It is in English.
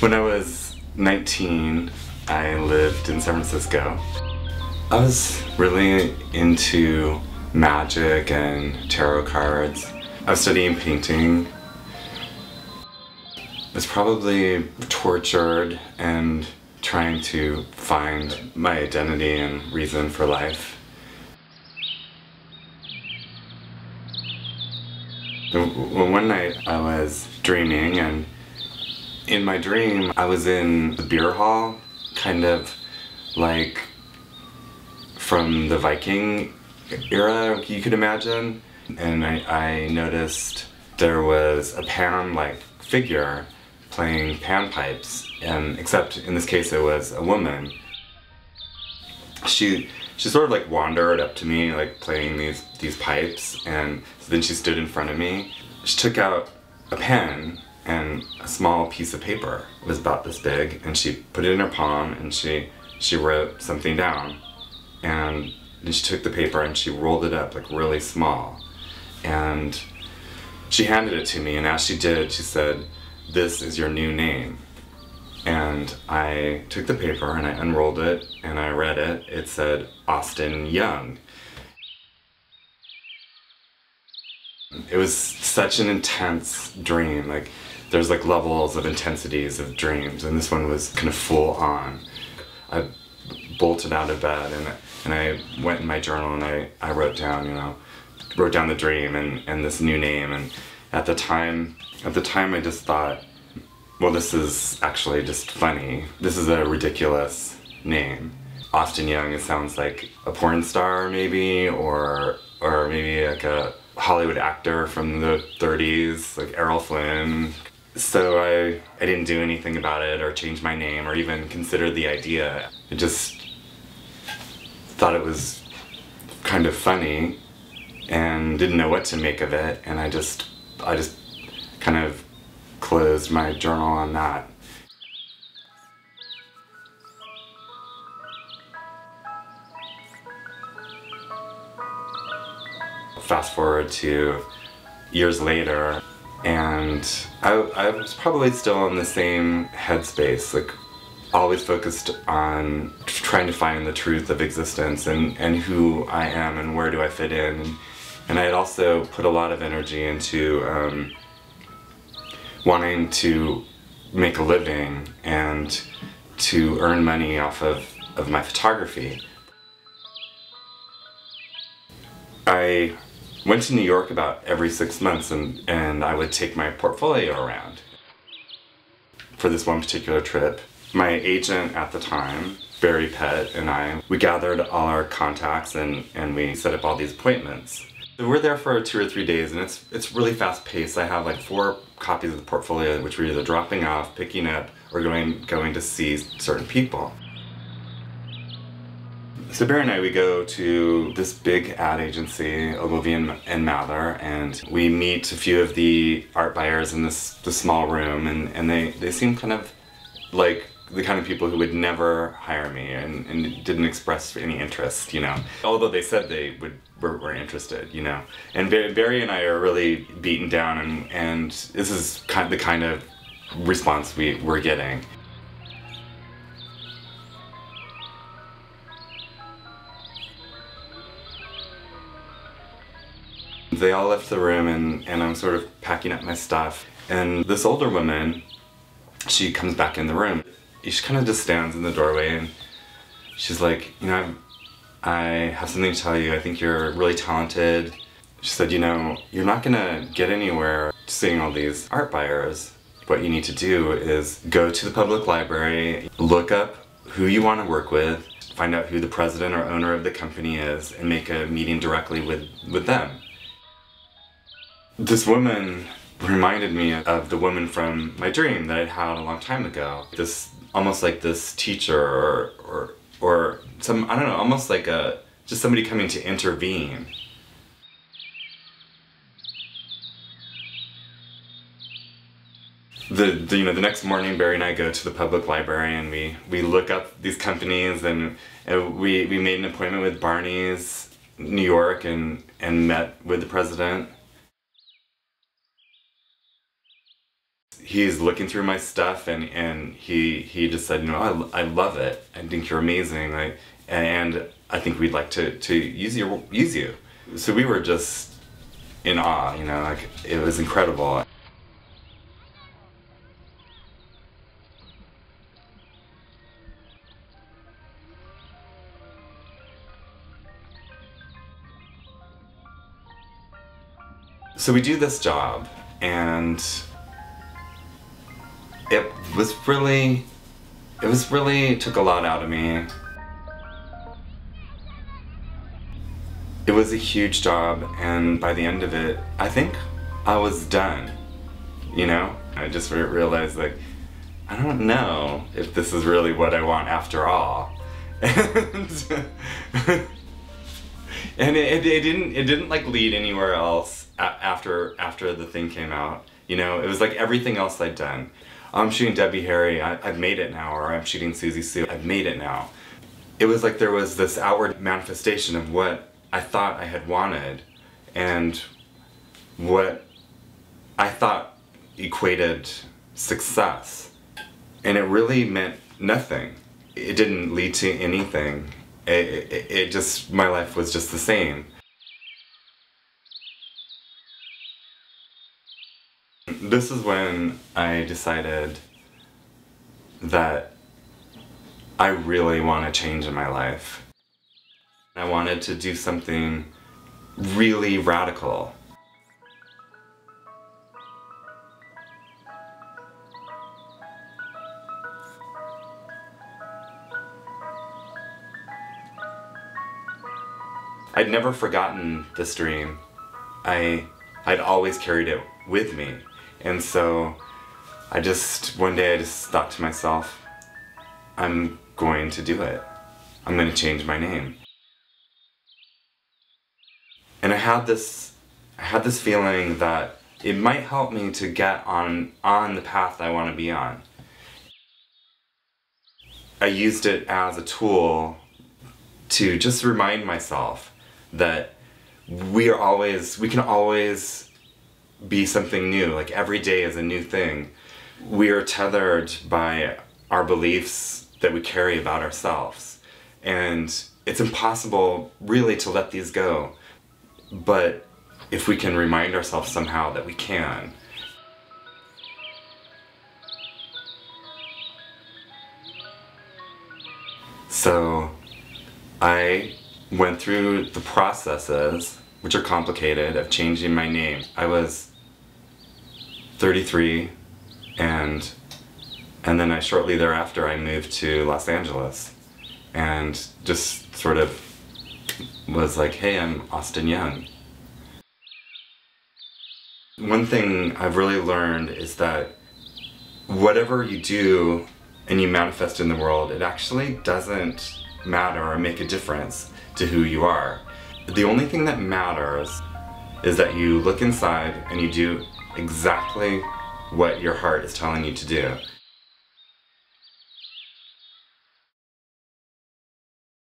When I was 19, I lived in San Francisco. I was really into magic and tarot cards. I was studying painting. I was probably tortured and trying to find my identity and reason for life. One night I was dreaming, and in my dream I was in the beer hall, kind of like from the Viking era, you could imagine. And I noticed there was a pan-like figure playing panpipes, and except in this case it was a woman. She sort of like wandered up to me, like playing these pipes, and so then she stood in front of me. She took out a pen and a small piece of paper. It was about this big, and she put it in her palm, and she wrote something down. And then she took the paper and she rolled it up like really small. And she handed it to me, and as she did, she said, "This is your new name." And I took the paper and I unrolled it and I read it. It said Austin Young. It was such an intense dream. Like, there's like levels of intensities of dreams, and this one was kind of full on. I bolted out of bed and I went in my journal and I wrote down, wrote down the dream and this new name. And at the time I just thought, well, this is actually just funny. This is a ridiculous name. Austin Young, it sounds like a porn star maybe, or maybe like a Hollywood actor from the 30s, like Errol Flynn. So I didn't do anything about it or change my name or even consider the idea. I just thought it was kind of funny and didn't know what to make of it, and I just kind of closed my journal on that. Fast forward to years later, and I was probably still in the same headspace, like always focused on trying to find the truth of existence and who I am and where do I fit in. And I had also put a lot of energy into wanting to make a living and to earn money off of my photography. I went to New York about every 6 months, and I would take my portfolio around. For this one particular trip, my agent at the time, Barry Pett, and we gathered all our contacts and we set up all these appointments. So we're there for 2 or 3 days, and it's really fast paced. I have like 4 copies of the portfolio, which we're either dropping off, picking up, or going to see certain people. So Barry and I, we go to this big ad agency, Ogilvy and Mather, and we meet a few of the art buyers in this small room, and they seem kind of like the kind of people who would never hire me and didn't express any interest, Although they said they were interested, And Barry and I are really beaten down, and this is the kind of response we're getting. They all left the room, and I'm sort of packing up my stuff, and this older woman, she comes back in the room. She kind of just stands in the doorway, and she's like, I have something to tell you. I think you're really talented. She said, you're not gonna get anywhere seeing all these art buyers. What you need to do is go to the public library, look up who you want to work with, find out who the president or owner of the company is, and make a meeting directly with them. This woman reminded me of the woman from my dream that I'd had a long time ago. Almost like this teacher or some, I don't know, almost like just somebody coming to intervene. The next morning, Barry and I go to the public library, and we look up these companies, and we made an appointment with Barney's New York and met with the president. he's looking through my stuff, and he just said, I love it. I think you're amazing. And I think we'd like to use you. So we were just in awe, like it was incredible. So we do this job, and it really took a lot out of me. It was a huge job, and by the end of it, I think I was done, I just realized, like, I don't know if this is really what I want after all. And it didn't like lead anywhere else after the thing came out. It was like everything else I'd done. I'm shooting Debbie Harry, I've made it now, or I'm shooting Susie Sue, I've made it now. It was like there was this outward manifestation of what I thought I had wanted, and what I thought equated success. And it really meant nothing. It didn't lead to anything. It just, my life was just the same. This is when I decided that I really want to change in my life. I wanted to do something really radical. I'd never forgotten this dream. I'd always carried it with me. And so one day I just thought to myself, I'm going to do it. I'm going to change my name. And I had this feeling that it might help me to get on the path I want to be on. I used it as a tool to just remind myself that we can always be something new. Like every day is a new thing. We are tethered by our beliefs that we carry about ourselves. And it's impossible really to let these go. But if we can remind ourselves somehow that we can. So I went through the processes, which are complicated, of changing my name. I was 33, and then shortly thereafter I moved to Los Angeles, and just sort of was like, hey, I'm Austin Young. One thing I've really learned is that whatever you do and you manifest in the world, it actually doesn't matter or make a difference to who you are. The only thing that matters is that you look inside and you do exactly what your heart is telling you to do.